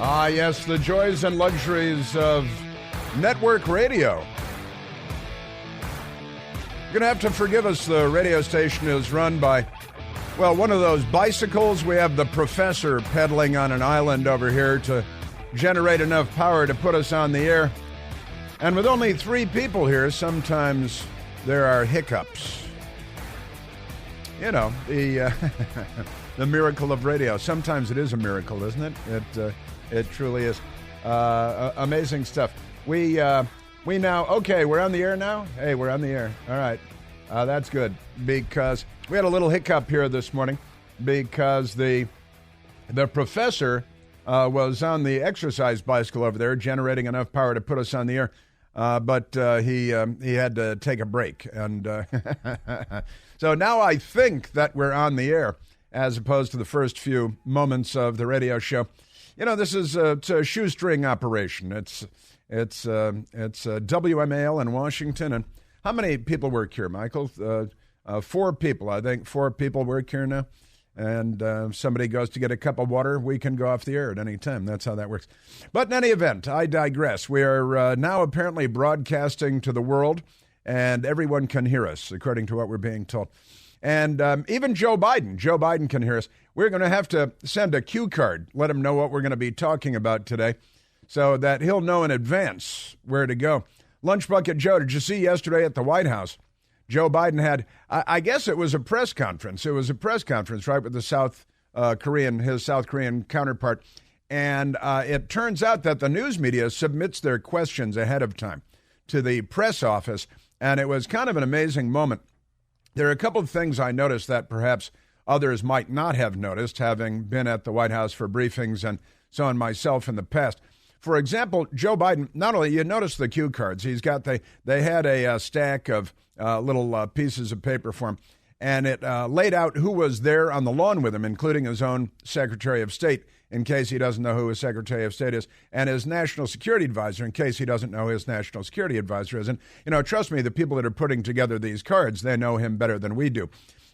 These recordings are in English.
Ah, yes, the joys and luxuries of network radio. You're going to have to forgive us. The radio station is run by, well, one of those bicycles. We have the professor pedaling on an island over here to generate enough power to put us on the air. And with only 3 people here, sometimes there are hiccups. You know, the the miracle of radio. Sometimes it is a miracle, isn't it? It truly is. Amazing stuff. We now, okay, we're on the air now? Hey, we're on the air. All right. That's good, because we had a little hiccup here this morning because the professor was on the exercise bicycle over there generating enough power to put us on the air. But he had to take a break. And so now I think that we're on the air as opposed to the first few moments of the radio show. You know, this is it's a shoestring operation. It's WMAL in Washington. And how many people work here, Michael? 4 people. I think 4 people work here now. And if somebody goes to get a cup of water, we can go off the air at any time. That's how that works. But in any event, I digress. We are now apparently broadcasting to the world, and everyone can hear us, according to what we're being told. And even Joe Biden can hear us. We're going to have to send a cue card, let him know what we're going to be talking about today, so that he'll know in advance where to go. Lunch Bucket Joe, did you see yesterday at the White House? Joe Biden had, I guess it was a press conference. It was a press conference, right, with the his South Korean counterpart. And it turns out that the news media submits their questions ahead of time to the press office. And it was kind of an amazing moment. There are a couple of things I noticed that perhaps others might not have noticed, having been at the White House for briefings and so on myself in the past. For example, Joe Biden, not only, you notice the cue cards, he's got, they had a stack of little pieces of paper for him, and it laid out who was there on the lawn with him, including his own Secretary of State, in case he doesn't know who his Secretary of State is, and his National Security Advisor, in case he doesn't know who his National Security Advisor is. And, you know, trust me, the people that are putting together these cards, they know him better than we do.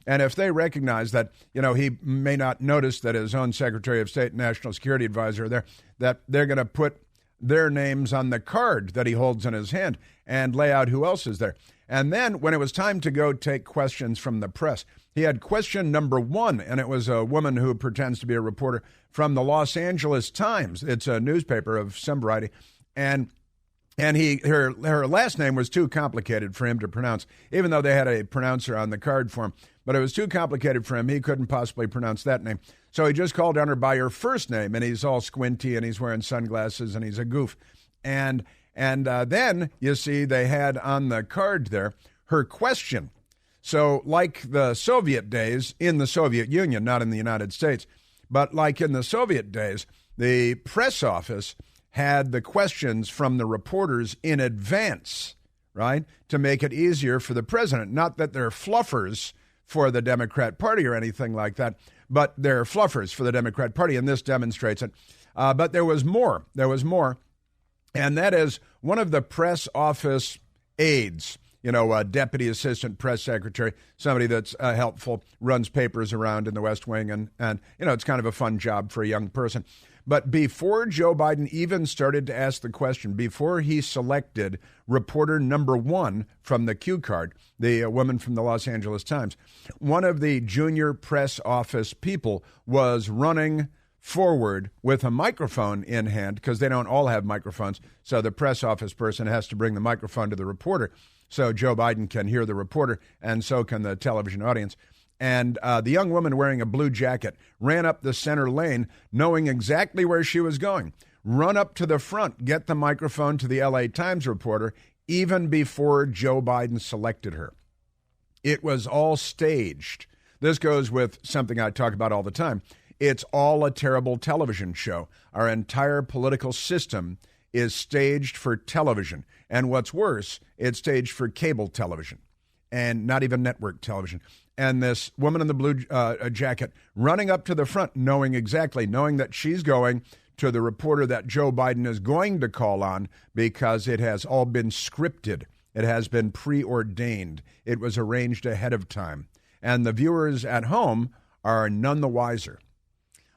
And if they recognize that, you know, he may not notice that his own Secretary of State and National Security Advisor are there, that they're going to put their names on the card that he holds in his hand and lay out who else is there. And then when it was time to go take questions from the press, he had question number 1, and it was a woman who pretends to be a reporter from the Los Angeles Times. It's a newspaper of some variety. And her last name was too complicated for him to pronounce, even though they had a pronouncer on the card for him. But it was too complicated for him. He couldn't possibly pronounce that name. So he just called on her by her first name, and he's all squinty, and he's wearing sunglasses, and he's a goof. And then, you see, they had on the card there her question. So like the Soviet days in the Soviet Union, not in the United States, but like in the Soviet days, the press office had the questions from the reporters in advance, right, to make it easier for the president. Not that they're fluffers for the Democrat Party or anything like that, but they're fluffers for the Democrat Party, and this demonstrates it. But there was more. And that is one of the press office aides, you know, a deputy assistant press secretary, somebody that's helpful, runs papers around in the West Wing, and you know, it's kind of a fun job for a young person. But before Joe Biden even started to ask the question, before he selected reporter number 1 from the cue card, the woman from the Los Angeles Times, one of the junior press office people was running forward with a microphone in hand, because they don't all have microphones. So the press office person has to bring the microphone to the reporter so Joe Biden can hear the reporter, and so can the television audience. And the young woman wearing a blue jacket ran up the center lane, knowing exactly where she was going. Run up to the front, get the microphone to the LA Times reporter, even before Joe Biden selected her. It was all staged. This goes with something I talk about all the time. It's all a terrible television show. Our entire political system is staged for television. And what's worse, it's staged for cable television and not even network television. And this woman in the blue jacket running up to the front, knowing that she's going to the reporter that Joe Biden is going to call on, because it has all been scripted. It has been preordained. It was arranged ahead of time. And the viewers at home are none the wiser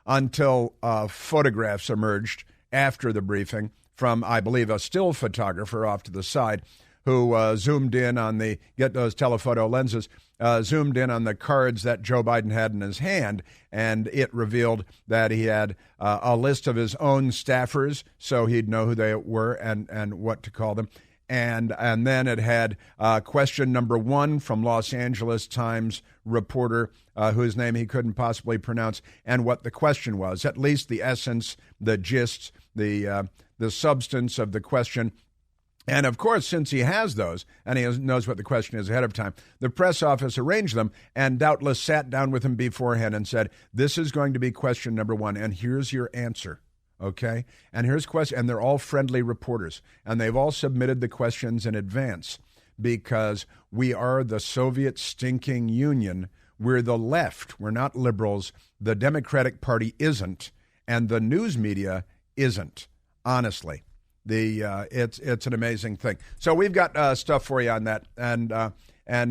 until photographs emerged after the briefing from, I believe, a still photographer off to the side who zoomed in on get those telephoto lenses, zoomed in on the cards that Joe Biden had in his hand, and it revealed that he had a list of his own staffers, so he'd know who they were and what to call them. And then it had question number 1 from Los Angeles Times reporter whose name he couldn't possibly pronounce, and what the question was, at least the essence, the gist, the substance of the question. And, of course, since he has those, and he knows what the question is ahead of time, the press office arranged them and doubtless sat down with him beforehand and said, this is going to be question number 1, and here's your answer, okay? And here's question, and they're all friendly reporters, and they've all submitted the questions in advance because we are the Soviet stinking Union. We're the left. We're not liberals. The Democratic Party isn't, and the news media isn't, honestly. It's an amazing thing. So we've got stuff for you on that, and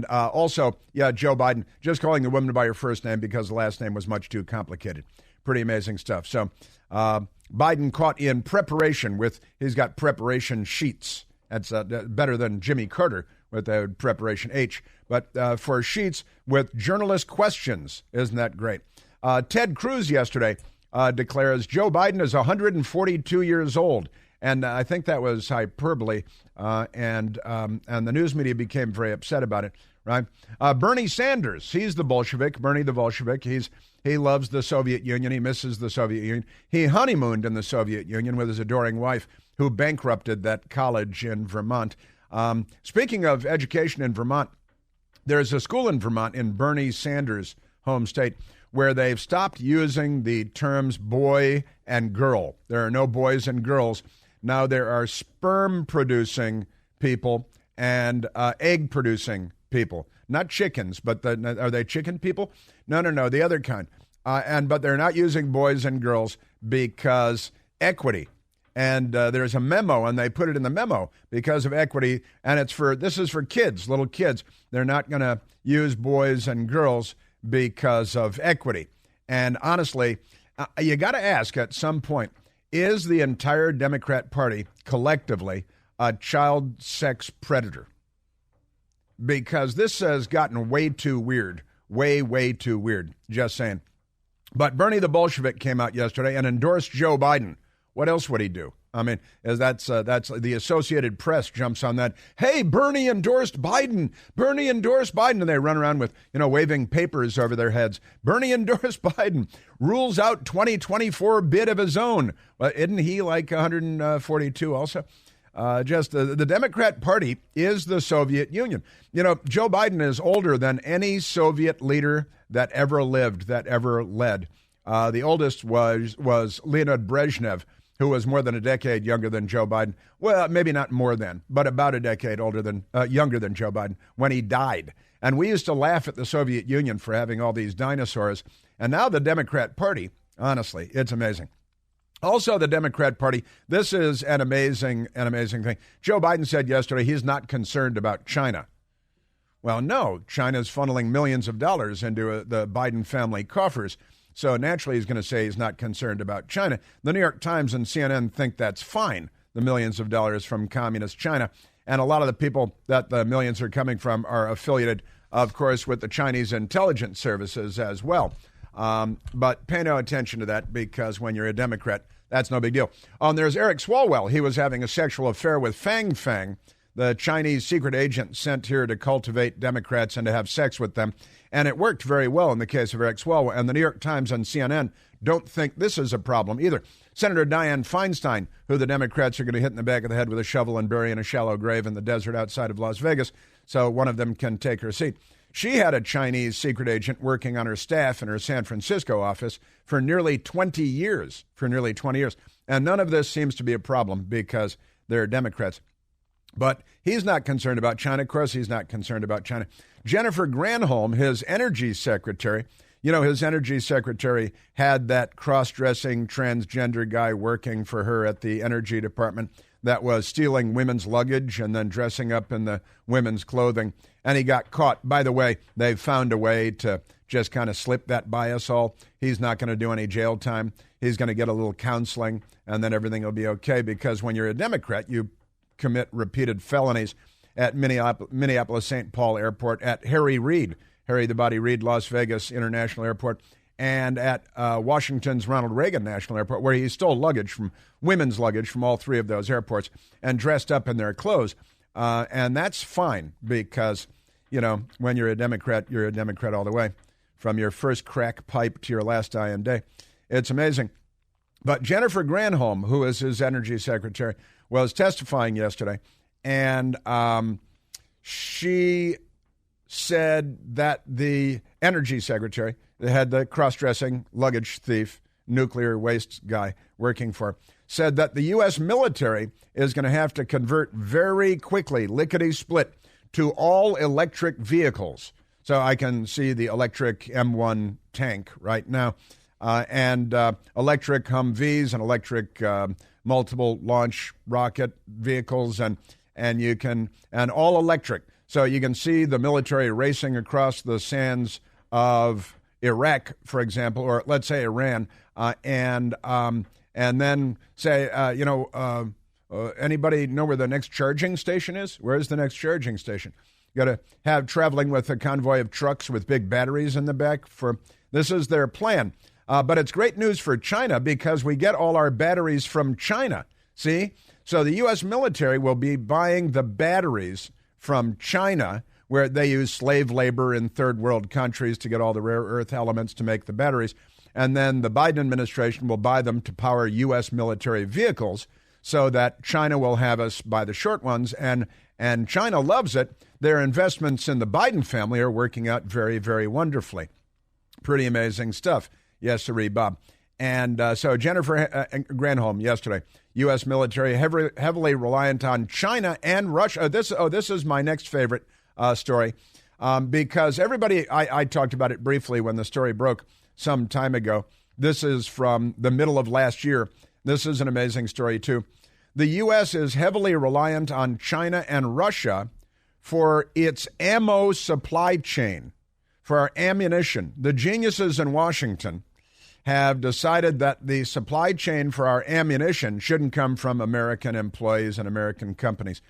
also, Joe Biden just calling the woman by her first name because the last name was much too complicated. Pretty amazing stuff. So Biden caught in preparation he's got preparation sheets. That's better than Jimmy Carter with the preparation H, but for sheets with journalist questions. Isn't that great? Ted Cruz yesterday declares Joe Biden is 142 years old. And I think that was hyperbole, and the news media became very upset about it, right? Bernie Sanders, he's the Bolshevik, Bernie the Bolshevik. He loves the Soviet Union. He misses the Soviet Union. He honeymooned in the Soviet Union with his adoring wife, who bankrupted that college in Vermont. Speaking of education in Vermont, there's a school in Vermont, in Bernie Sanders' home state, where they've stopped using the terms boy and girl. There are no boys and girls. Now there are sperm-producing people and egg-producing people. Not chickens, but are they chicken people? No, the other kind. But they're not using boys and girls because equity. And there's a memo, and they put it in the memo because of equity, and this is for kids, little kids. They're not going to use boys and girls because of equity. And honestly, you got to ask at some point, is the entire Democrat Party collectively a child sex predator? Because this has gotten way too weird, way too weird, just saying. But Bernie the Bolshevik came out yesterday and endorsed Joe Biden. What else would he do? I mean, that's the Associated Press jumps on that. Hey, Bernie endorsed Biden. Bernie endorsed Biden. And they run around with, waving papers over their heads. Bernie endorsed Biden. Rules out 2024 bid of his own. Well, isn't he like 142 also? The Democrat Party is the Soviet Union. Joe Biden is older than any Soviet leader that ever lived, that ever led. The oldest was Leonid Brezhnev, who was more than a decade younger than Joe Biden. Well, maybe not more than, but about a decade younger than Joe Biden when he died. And we used to laugh at the Soviet Union for having all these dinosaurs. And now the Democrat Party, honestly, it's amazing. Also, the Democrat Party, this is an amazing thing. Joe Biden said yesterday he's not concerned about China. Well, no, China's funneling millions of dollars into the Biden family coffers. So naturally, he's going to say he's not concerned about China. The New York Times and CNN think that's fine, the millions of dollars from communist China. And a lot of the people that the millions are coming from are affiliated, of course, with the Chinese intelligence services as well. But pay no attention to that because when you're a Democrat, that's no big deal. There's Eric Swalwell. He was having a sexual affair with Fang Fang, the Chinese secret agent sent here to cultivate Democrats and to have sex with them. And it worked very well in the case of Eric Swalwell. And the New York Times and CNN don't think this is a problem either. Senator Dianne Feinstein, who the Democrats are going to hit in the back of the head with a shovel and bury in a shallow grave in the desert outside of Las Vegas, so one of them can take her seat. She had a Chinese secret agent working on her staff in her San Francisco office for nearly 20 years. And none of this seems to be a problem because they're Democrats. But he's not concerned about China. Of course, he's not concerned about China. Jennifer Granholm, his energy secretary, his energy secretary had that cross-dressing transgender guy working for her at the energy department that was stealing women's luggage and then dressing up in the women's clothing. And he got caught. By the way, they've found a way to just kind of slipped that by us all. He's not going to do any jail time. He's going to get a little counseling, and then everything will be okay, because when you're a Democrat, you commit repeated felonies at Minneapolis-St. Paul Airport, at Harry the Body Reid Las Vegas International Airport, and at Washington's Ronald Reagan National Airport, where he stole women's luggage from all three of those airports and dressed up in their clothes. And that's fine, because, when you're a Democrat all the way, from your first crack pipe to your last dying day. It's amazing. But Jennifer Granholm, who is his energy secretary, was testifying yesterday, and she said that the energy secretary, that had the cross-dressing luggage thief, nuclear waste guy working for her, said that the U.S. military is going to have to convert very quickly, lickety-split, to all electric vehicles. So I can see the electric M1 tank right now, and electric Humvees and electric multiple launch rocket vehicles, and all electric. So you can see the military racing across the sands of Iraq, for example, or let's say Iran, and then say, anybody know where the next charging station is? Where's the next charging station? You got to have traveling with a convoy of trucks with big batteries in the back. This is their plan. But it's great news for China, because we get all our batteries from China. See? So the U.S. military will be buying the batteries from China, where they use slave labor in third world countries to get all the rare earth elements to make the batteries. And then the Biden administration will buy them to power U.S. military vehicles, so that China will have us buy the short ones. And China loves it. Their investments in the Biden family are working out very, very wonderfully. Pretty amazing stuff. Yes, sirree, Bob. And so Jennifer Granholm yesterday, U.S. military heavily reliant on China and Russia. This is my next favorite story, because everybody, I talked about it briefly when the story broke some time ago. This is from the middle of last year. This is an amazing story, too. The U.S. is heavily reliant on China and Russia for its ammo supply chain, for our ammunition. The geniuses in Washington have decided that the supply chain for our ammunition shouldn't come from American employees and American companies,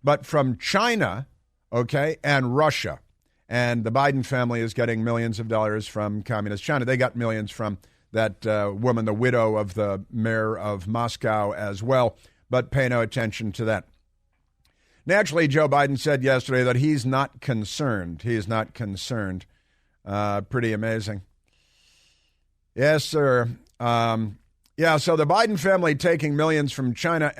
but from China, okay, and Russia. And the Biden family is getting millions of dollars from communist China. They got millions from that woman, the widow of the mayor of Moscow, as well, but pay no attention to that. Naturally, Joe Biden said yesterday that he's not concerned. He's not concerned. Pretty amazing. Yes, sir. So the Biden family taking millions from China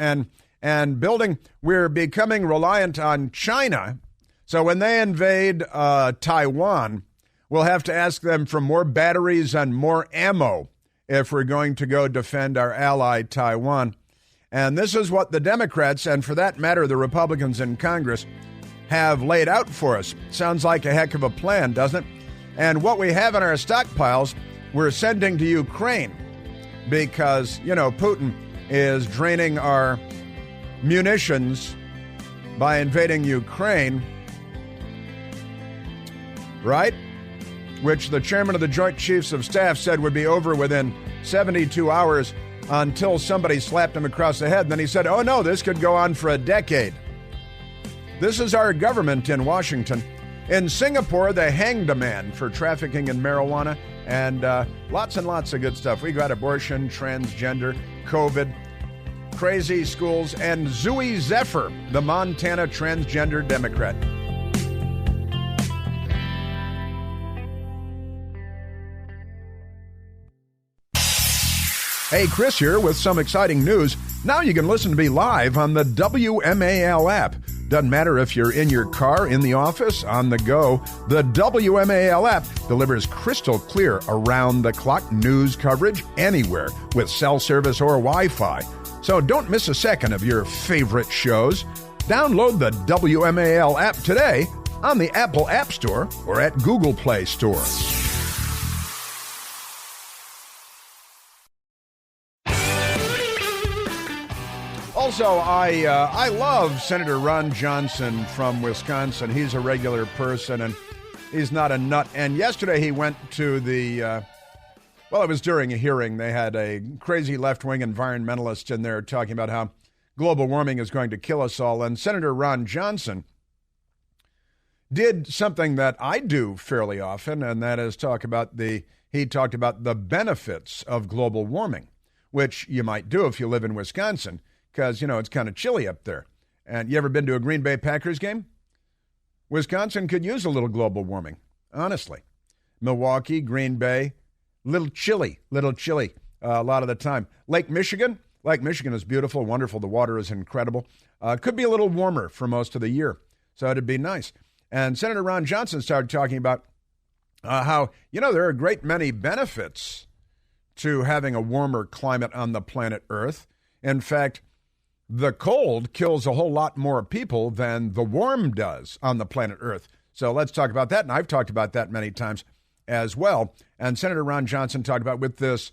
and building, we're becoming reliant on China. So when they invade Taiwan, we'll have to ask them for more batteries and more ammo if we're going to go defend our ally Taiwan. And this is what the Democrats, and for that matter, the Republicans in Congress, have laid out for us. Sounds like a heck of a plan, doesn't it? And what we have in our stockpiles, we're sending to Ukraine because, Putin is draining our munitions by invading Ukraine, right? Which the chairman of the Joint Chiefs of Staff said would be over within 72 hours until somebody slapped him across the head. And then he said, oh no, this could go on for a decade. This is our government in Washington. In Singapore, they hanged a man for trafficking in marijuana and lots and lots of good stuff. We got abortion, transgender, COVID, crazy schools, and Zooey Zephyr, the Montana transgender Democrat. Hey, Chris here with some exciting news. Now you can listen to me live on the WMAL app. Doesn't matter if you're in your car, in the office, on the go. The WMAL app delivers crystal clear around-the-clock news coverage anywhere with cell service or Wi-Fi. So don't miss a second of your favorite shows. Download the WMAL app today on the Apple App Store or at Google Play Store. Also, I love Senator Ron Johnson from Wisconsin. He's a regular person, and He's not a nut. And yesterday he went to the, well, it was during a hearing. They had a crazy left-wing environmentalist in there talking about how global warming is going to kill us all. And Senator Ron Johnson did something that I do fairly often, and that is he talked about the benefits of global warming, which you might do if you live in Wisconsin, because, it's kind of chilly up there. And you ever been to a Green Bay Packers game? Wisconsin could use a little global warming, honestly. Milwaukee, Green Bay, little chilly a lot of the time. Lake Michigan is beautiful, wonderful. The water is incredible. Could be a little warmer for most of the year, so it'd be nice. And Senator Ron Johnson started talking about how, there are a great many benefits to having a warmer climate on the planet Earth. In fact, the cold kills a whole lot more people than the warm does on the planet Earth. So let's talk about that, and I've talked about that many times as well. And Senator Ron Johnson talked about with this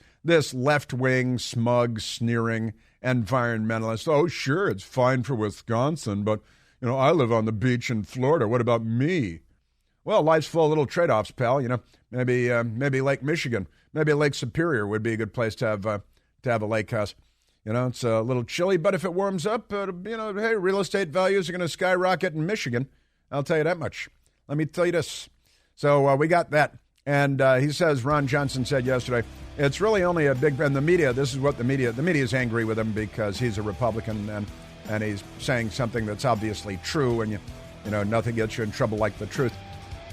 left-wing, smug, sneering environmentalist. Oh, sure, it's fine for Wisconsin, but I live on the beach in Florida. What about me? Well, life's full of little trade-offs, pal. Maybe Lake Michigan, maybe Lake Superior would be a good place to have a lake house. It's a little chilly, but if it warms up, hey, real estate values are going to skyrocket in Michigan. I'll tell you that much. Let me tell you this. So we got that. And he says, Ron Johnson said yesterday, it's really only and the media, this is what the media is angry with him because he's a Republican and he's saying something that's obviously true, and nothing gets you in trouble like the truth.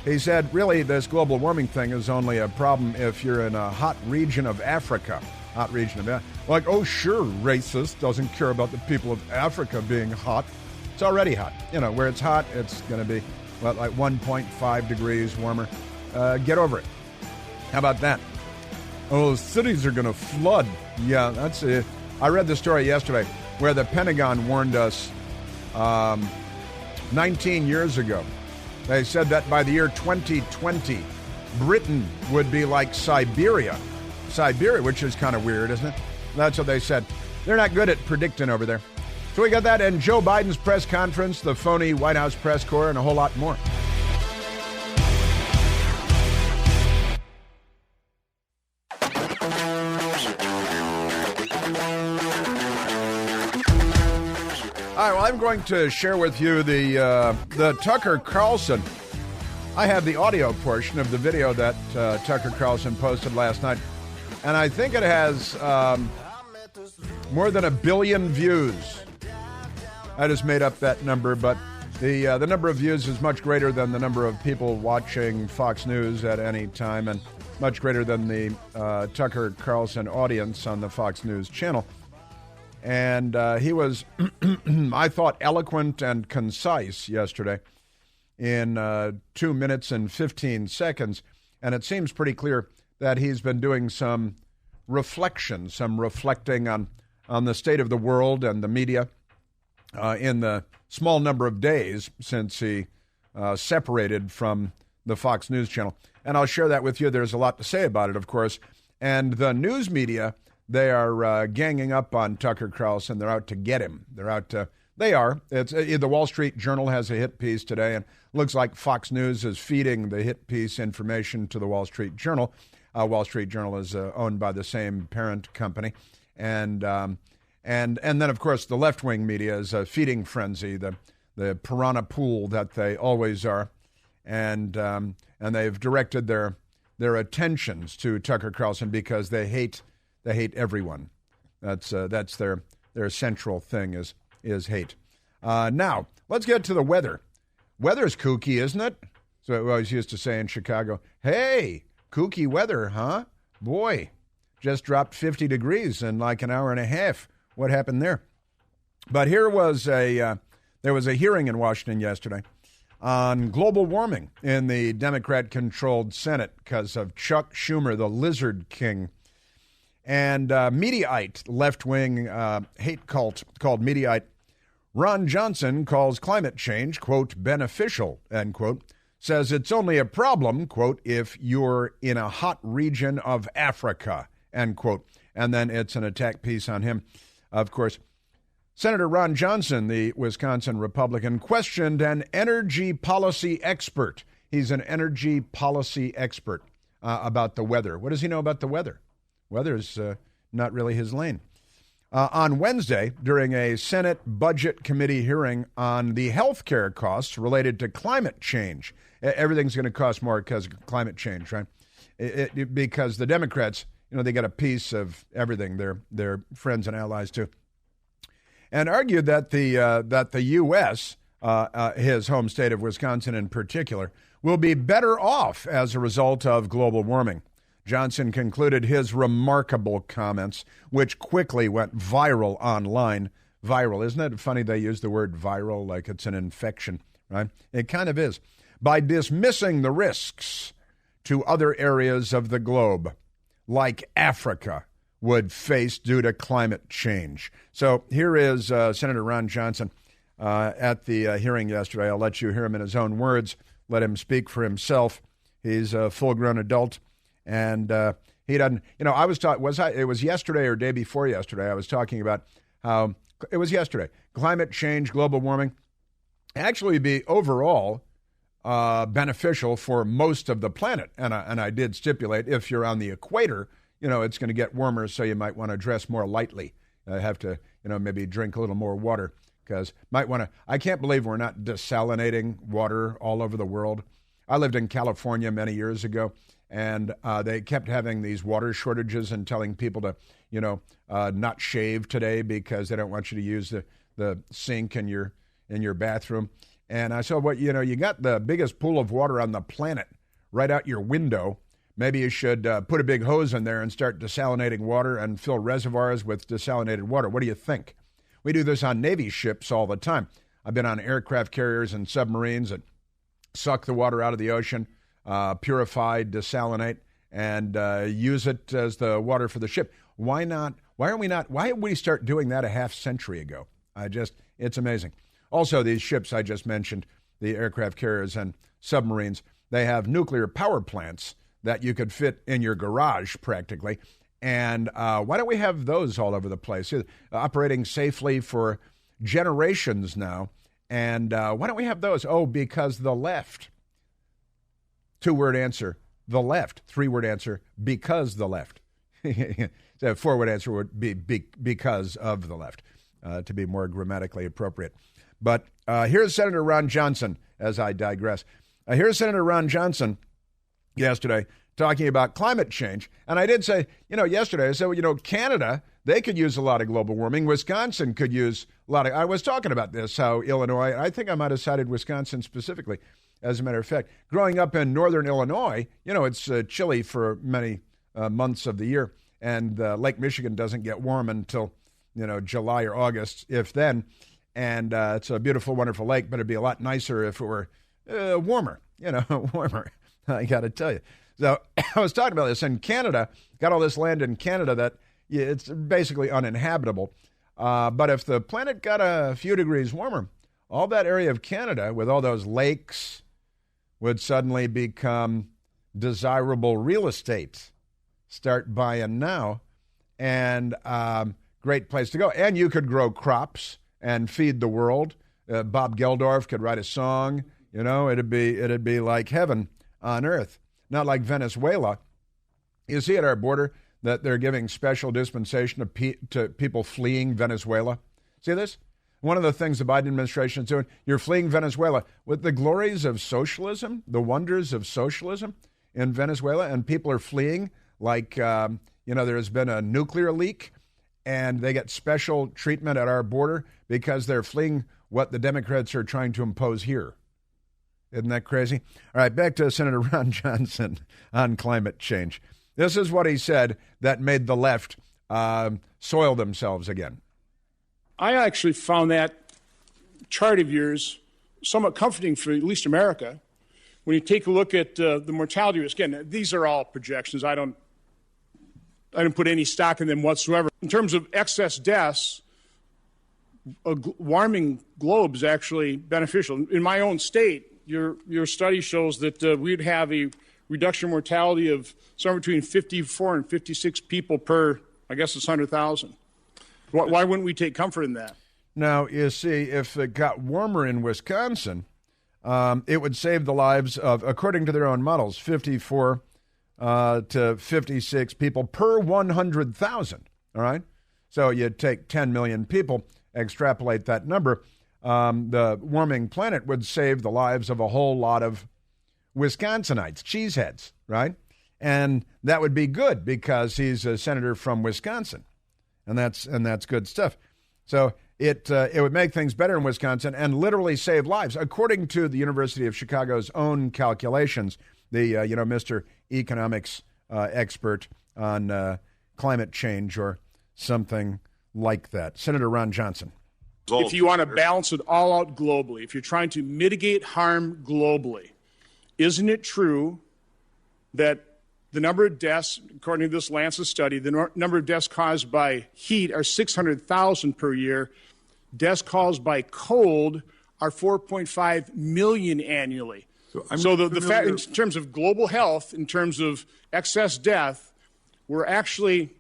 He said, really, this global warming thing is only a problem if you're in a hot region of Africa. Like, oh, sure, racist, doesn't care about the people of Africa being hot. It's already hot. Where it's hot, it's going to be, like 1.5 degrees warmer. Get over it. How about that? Oh, cities are going to flood. Yeah, that's it. I read the story yesterday where the Pentagon warned us 19 years ago. They said that by the year 2020, Britain would be like Siberia, which is kind of weird, isn't it? That's what they said. They're not good at predicting over there. So we got that and Joe Biden's press conference, the phony White House press corps, and a whole lot more. All right, well, I'm going to share with you the Tucker Carlson. I have the audio portion of the video that Tucker Carlson posted last night, and I think it has more than 1 billion views. I just made up that number, but the number of views is much greater than the number of people watching Fox News at any time, and much greater than the Tucker Carlson audience on the Fox News channel. And he was, I thought, eloquent and concise yesterday in 2 minutes and 15 seconds. And it seems pretty clear that he's been doing some reflecting on the state of the world and the media in the small number of days since he separated from the Fox News channel. And I'll share that with you. There's a lot to say about it, of course. And the news media, they are ganging up on Tucker Carlson. They're out to get him. They are. The Wall Street Journal has a hit piece today, and looks like Fox News is feeding the hit piece information to the Wall Street Journal. Wall Street Journal is owned by the same parent company. And then, of course, the left-wing media is a feeding frenzy, the piranha pool that they always are. And they've directed their attentions to Tucker Carlson because they hate everyone. That's their central thing is hate. Now, let's get to the weather. Weather's kooky, isn't it? So I always used to say in Chicago, hey, kooky weather, huh? Boy, just dropped 50 degrees in like an hour and a half. What happened there? But there was a hearing in Washington yesterday on global warming in the Democrat-controlled Senate because of Chuck Schumer, the Lizard King. And Mediaite, left-wing hate cult called Mediaite, Ron Johnson calls climate change, quote, beneficial, end quote, says it's only a problem, quote, if you're in a hot region of Africa, end quote. And then it's an attack piece on him, of course. Senator Ron Johnson, the Wisconsin Republican, questioned an energy policy expert. He's an energy policy expert about the weather. What does he know about the weather? Weather's not really his lane. On Wednesday, during a Senate Budget Committee hearing on the health care costs related to climate change, everything's going to cost more because of climate change, right? Because the Democrats, they get a piece of everything. They're friends and allies too, and argued that the U.S., his home state of Wisconsin in particular, will be better off as a result of global warming. Johnson concluded his remarkable comments, which quickly went viral online. Viral, isn't it funny they use the word viral like it's an infection, right? It kind of is. By dismissing the risks to other areas of the globe, like Africa would face due to climate change. So here is Senator Ron Johnson at the hearing yesterday. I'll let you hear him in his own words. Let him speak for himself. He's a full-grown adult, and he doesn't. I was taught. It was yesterday or day before yesterday. I was talking about how it was yesterday. Climate change, global warming, actually be overall beneficial for most of the planet, and I did stipulate if you're on the equator, it's going to get warmer, so you might want to dress more lightly. Have to, maybe drink a little more water. Because I can't believe we're not desalinating water all over the world. I lived in California many years ago, and they kept having these water shortages and telling people to, not shave today because they don't want you to use the sink in your bathroom. And I said, you got the biggest pool of water on the planet right out your window. Maybe you should put a big hose in there and start desalinating water and fill reservoirs with desalinated water. What do you think? We do this on Navy ships all the time. I've been on aircraft carriers and submarines that suck the water out of the ocean, purify, desalinate, and use it as the water for the ship. Why not? Why did we start doing that a half century ago? It's amazing. Also, these ships I just mentioned, the aircraft carriers and submarines, they have nuclear power plants that you could fit in your garage practically. And why don't we have those all over the place, operating safely for generations now? And why don't we have those? Oh, because the left. 2-word answer, the left. 3-word answer, because the left. The 4-word answer would be because of the left, to be more grammatically appropriate. But here's Senator Ron Johnson, as I digress. Here's Senator Ron Johnson yesterday talking about climate change. And I did say, yesterday, I said, Canada, they could use a lot of global warming. Wisconsin could use a lot of, I was talking about this, how Illinois, I think I might have cited Wisconsin specifically, as a matter of fact. Growing up in northern Illinois, it's chilly for many months of the year. And Lake Michigan doesn't get warm until, July or August, if then. And it's a beautiful, wonderful lake, but it'd be a lot nicer if it were warmer, warmer. I got to tell you. So I was talking about this in Canada, got all this land in Canada that it's basically uninhabitable. But if the planet got a few degrees warmer, all that area of Canada with all those lakes would suddenly become desirable real estate. Start buying now, and great place to go. And you could grow crops and feed the world. Bob Geldorf could write a song. It'd be like heaven on earth. Not like Venezuela. You see at our border that they're giving special dispensation to people fleeing Venezuela. See this? One of the things the Biden administration is doing, you're fleeing Venezuela with the glories of socialism, the wonders of socialism in Venezuela, and people are fleeing like, there's been a nuclear leak, and they get special treatment at our border because they're fleeing what the Democrats are trying to impose here. Isn't that crazy? All right, back to Senator Ron Johnson on climate change. This is what he said that made the left soil themselves again. I actually found that chart of yours somewhat comforting for at least America. When you take a look at the mortality risk, again, these are all projections. I don't put any stock in them whatsoever. In terms of excess deaths, a warming globe is actually beneficial. In my own state, your study shows that we'd have a reduction in mortality of somewhere between 54 and 56 people per, I guess it's 100,000. Why wouldn't we take comfort in that? Now, you see, if it got warmer in Wisconsin, it would save the lives of, according to their own models, 54 to 56 people per 100,000. All right? So you take 10 million people, extrapolate that number. The warming planet would save the lives of a whole lot of Wisconsinites, cheeseheads, right? And that would be good because he's a senator from Wisconsin, and that's good stuff. So it would make things better in Wisconsin and literally save lives, according to the University of Chicago's own calculations. The Mr. Economics expert on climate change or something like that, Senator Ron Johnson. If you want to balance it all out globally, if you're trying to mitigate harm globally, isn't it true that the number of deaths, according to this Lancet study, the number of deaths caused by heat are 600,000 per year. Deaths caused by cold are 4.5 million annually. So the fact, in terms of global health, in terms of excess death, we're actually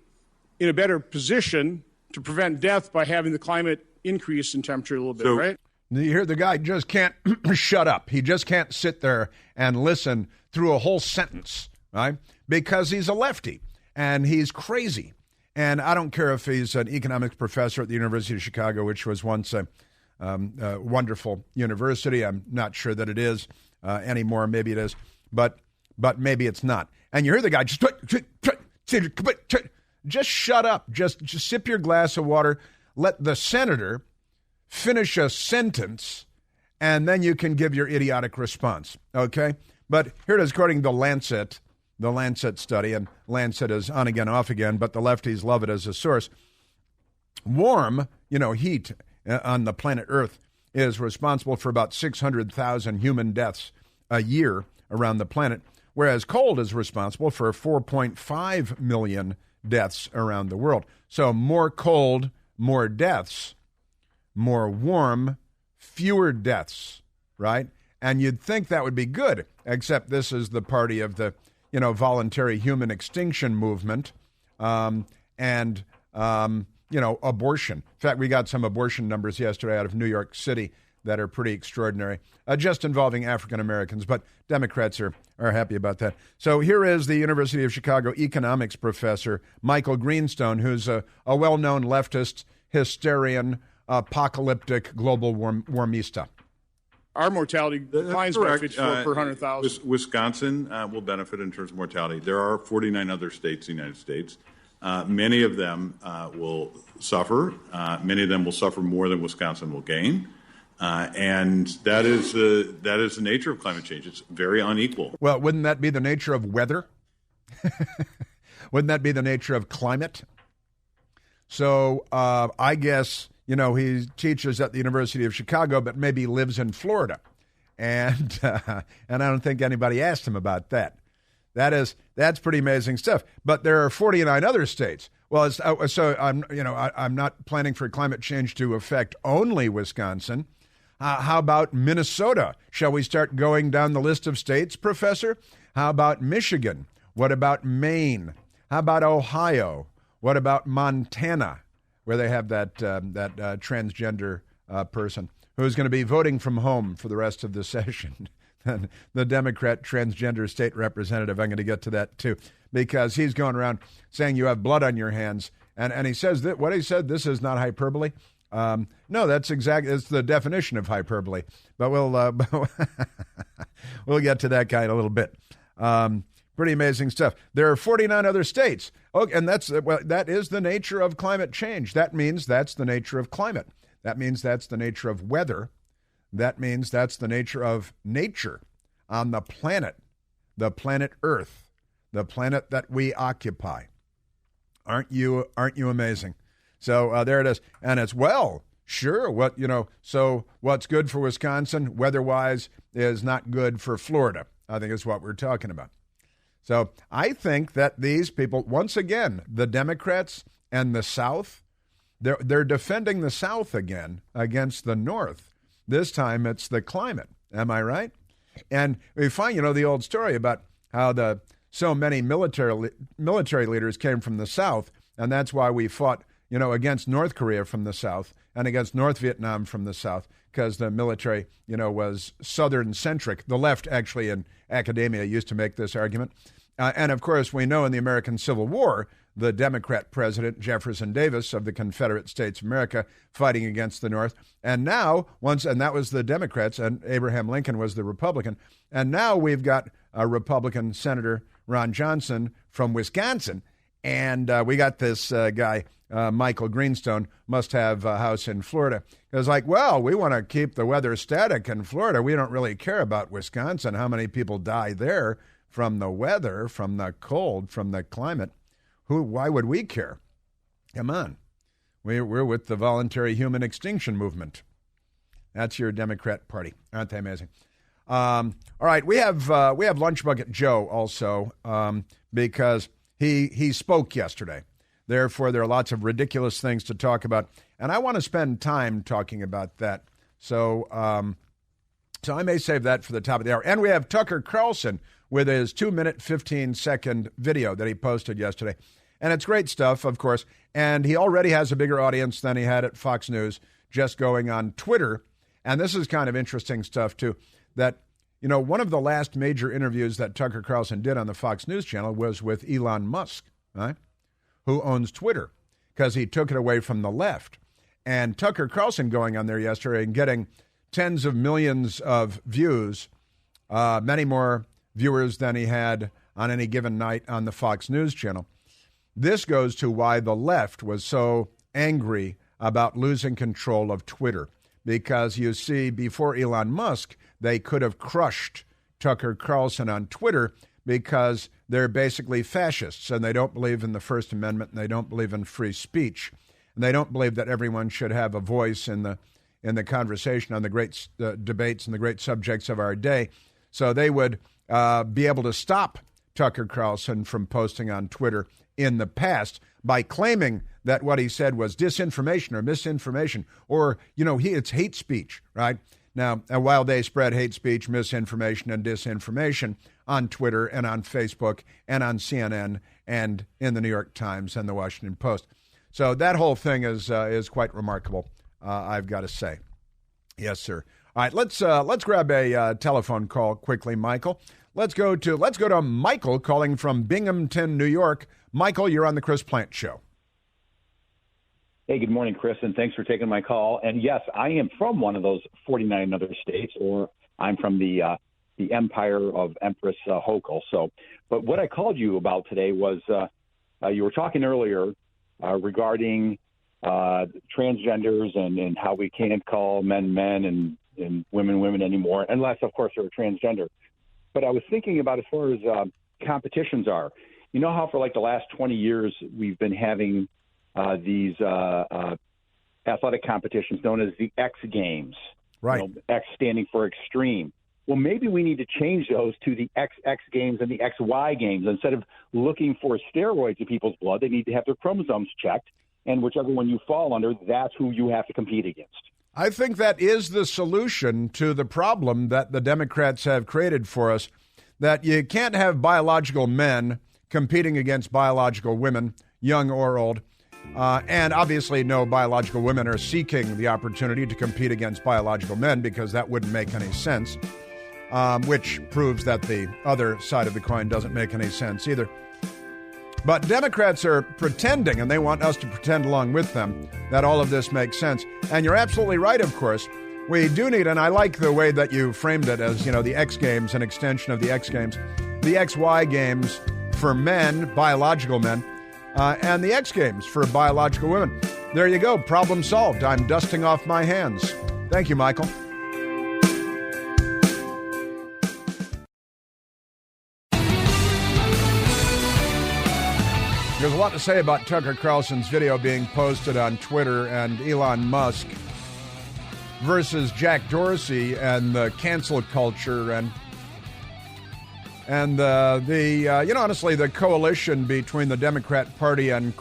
in a better position to prevent death by having the climate increase in temperature a little bit, right? You hear the guy just can't shut up. He just can't sit there and listen through a whole sentence, right? Because he's a lefty and he's crazy. And I don't care if he's an economics professor at the University of Chicago, which was once a wonderful university. I'm not sure that it is anymore. Maybe it is, but maybe it's not. And you hear the guy just shut up. Just sip your glass of water. Let the senator finish a sentence, and then you can give your idiotic response, okay? But here it is, according to the Lancet study, and Lancet is on again, off again, but the lefties love it as a source. Warm, heat on the planet Earth is responsible for about 600,000 human deaths a year around the planet, whereas cold is responsible for 4.5 million deaths around the world. So more cold, more deaths. More warm, fewer deaths, right? And you'd think that would be good, except this is the party of the, voluntary human extinction movement and abortion. In fact, we got some abortion numbers yesterday out of New York City that are pretty extraordinary, just involving African Americans, but Democrats are happy about that. So here is the University of Chicago economics professor, Michael Greenstone, who's a well-known leftist hysterian, apocalyptic global warmista. Our mortality declines by 54 per 100,000. Wisconsin will benefit in terms of mortality. There are 49 other states in the United States. Many of them will suffer. Many of them will suffer more than Wisconsin will gain. And that is the nature of climate change. It's very unequal. Well, wouldn't that be the nature of weather? Wouldn't that be the nature of climate? So I guess, he teaches at the University of Chicago, but maybe lives in Florida. And I don't think anybody asked him about that. That's pretty amazing stuff. But there are 49 other states. Well, so I'm not planning for climate change to affect only Wisconsin. How about Minnesota? Shall we start going down the list of states, Professor? How about Michigan? What about Maine? How about Ohio? What about Montana, where they have that transgender person who's going to be voting from home for the rest of the session? The Democrat transgender state representative, I'm going to get to that too, because he's going around saying you have blood on your hands. And he says that what he said, this is not hyperbole. No, it's the definition of hyperbole. But we'll get to that guy in a little bit. Pretty amazing stuff. There are 49 other states. Oh, and that is the nature of climate change. That means that's the nature of climate. That means that's the nature of weather. That means that's the nature of nature on the planet Earth, the planet that we occupy. Aren't you amazing? So there it is. And it's, sure, so what's good for Wisconsin weather-wise is not good for Florida, I think is what we're talking about. So I think that these people, once again, the Democrats and the South, they're defending the South again against the North. This time it's the climate. Am I right? And we find, the old story about how so many military leaders came from the South, and that's why we fought against North Korea from the south and against North Vietnam from the south, because the military, was Southern-centric. The left, actually, in academia used to make this argument. And, of course, we know in the American Civil War, the Democrat president, Jefferson Davis of the Confederate States of America, fighting against the North. And now, and that was the Democrats, and Abraham Lincoln was the Republican. And now we've got a Republican Senator, Ron Johnson, from Wisconsin. And we got this guy, Michael Greenstone, must have a house in Florida. It was like, well, we want to keep the weather static in Florida. We don't really care about Wisconsin, how many people die there from the weather, from the cold, from the climate. Why would we care? Come on. We're with the voluntary human extinction movement. That's your Democrat Party. Aren't they amazing? All right, we have Lunch Bucket Joe also, because he spoke yesterday. Therefore, there are lots of ridiculous things to talk about, and I want to spend time talking about that. So I may save that for the top of the hour. And we have Tucker Carlson with his 2-minute, 15-second video that he posted yesterday. And it's great stuff, of course. And he already has a bigger audience than he had at Fox News, just going on Twitter. And this is kind of interesting stuff, too, that, one of the last major interviews that Tucker Carlson did on the Fox News channel was with Elon Musk, right, who owns Twitter, because he took it away from the left. And Tucker Carlson going on there yesterday and getting tens of millions of views, many more viewers than he had on any given night on the Fox News channel. This goes to why the left was so angry about losing control of Twitter, because you see, before Elon Musk, they could have crushed Tucker Carlson on Twitter because they're basically fascists and they don't believe in the First Amendment and they don't believe in free speech. And they don't believe that everyone should have a voice in the conversation on the great debates and the great subjects of our day. So they would be able to stop Tucker Carlson from posting on Twitter in the past by claiming that what he said was disinformation or misinformation, or, it's hate speech, right? Now, while they spread hate speech, misinformation, and disinformation on Twitter and on Facebook and on CNN and in the New York Times and the Washington Post. So that whole thing is quite remarkable, I've got to say. Yes, sir. All right, let's grab a telephone call quickly, Michael. Let's go to Michael calling from Binghamton, New York. Michael, you're on the Chris Plant Show. Hey, good morning, Chris, and thanks for taking my call. And yes, I am from one of those 49 other states, or I'm from the empire of Empress Hochul. But what I called you about today was you were talking earlier regarding transgenders and how we can't call men and women anymore, unless, of course, they're transgender. But I was thinking about as far as competitions are. You know how for like the last 20 years we've been having these athletic competitions known as the X Games, right? X standing for extreme. Well, maybe we need to change those to the XX Games and the XY Games. Instead of looking for steroids in people's blood, they need to have their chromosomes checked, and whichever one you fall under, that's who you have to compete against. I think that is the solution to the problem that the Democrats have created for us, that you can't have biological men competing against biological women, young or old. And obviously no biological women are seeking the opportunity to compete against biological men, because that wouldn't make any sense, which proves that the other side of the coin doesn't make any sense either. But Democrats are pretending, and they want us to pretend along with them, that all of this makes sense. And you're absolutely right, of course. We do need, and I like the way that you framed it as, the X Games, an extension of the X Games, the XY Games for men, biological men, and the X Games for biological women. There you go. Problem solved. I'm dusting off my hands. Thank you, Michael. There's a lot to say about Tucker Carlson's video being posted on Twitter and Elon Musk versus Jack Dorsey and the cancel culture and honestly, the coalition between the Democrat Party and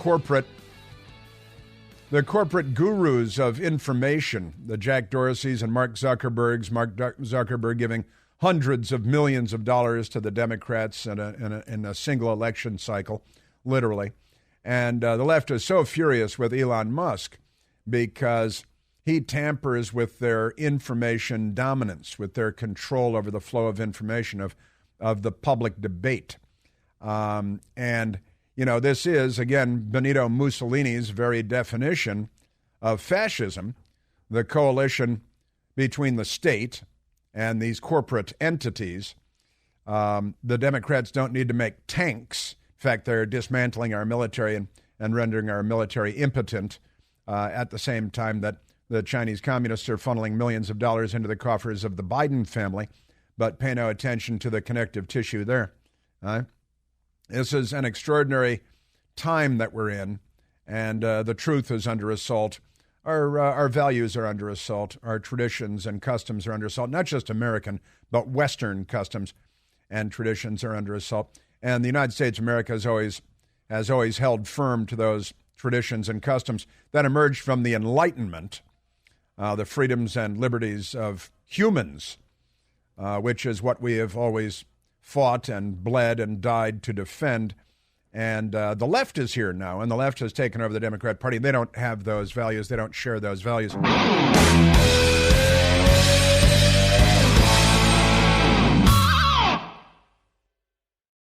the corporate gurus of information, the Jack Dorseys and Mark Zuckerberg giving hundreds of millions of dollars to the Democrats in a single election cycle, literally. And the left is so furious with Elon Musk because he tampers with their information dominance, with their control over the flow of information, of the public debate. And, you know, this is, again, Benito Mussolini's very definition of fascism, the coalition between the state and these corporate entities. The Democrats don't need to make tanks. In fact, they're dismantling our military and rendering our military impotent at the same time that the Chinese communists are funneling millions of dollars into the coffers of the Biden family, but pay no attention to the connective tissue there. This is an extraordinary time that we're in, and the truth is under assault. Our values are under assault. Our traditions and customs are under assault. Not just American, but Western customs and traditions are under assault. And the United States of America has always held firm to those traditions and customs that emerged from the Enlightenment, the freedoms and liberties of humans, which is what we have always fought and bled and died to defend. And the left is here now, and the left has taken over the Democrat Party. They don't have those values. They don't share those values.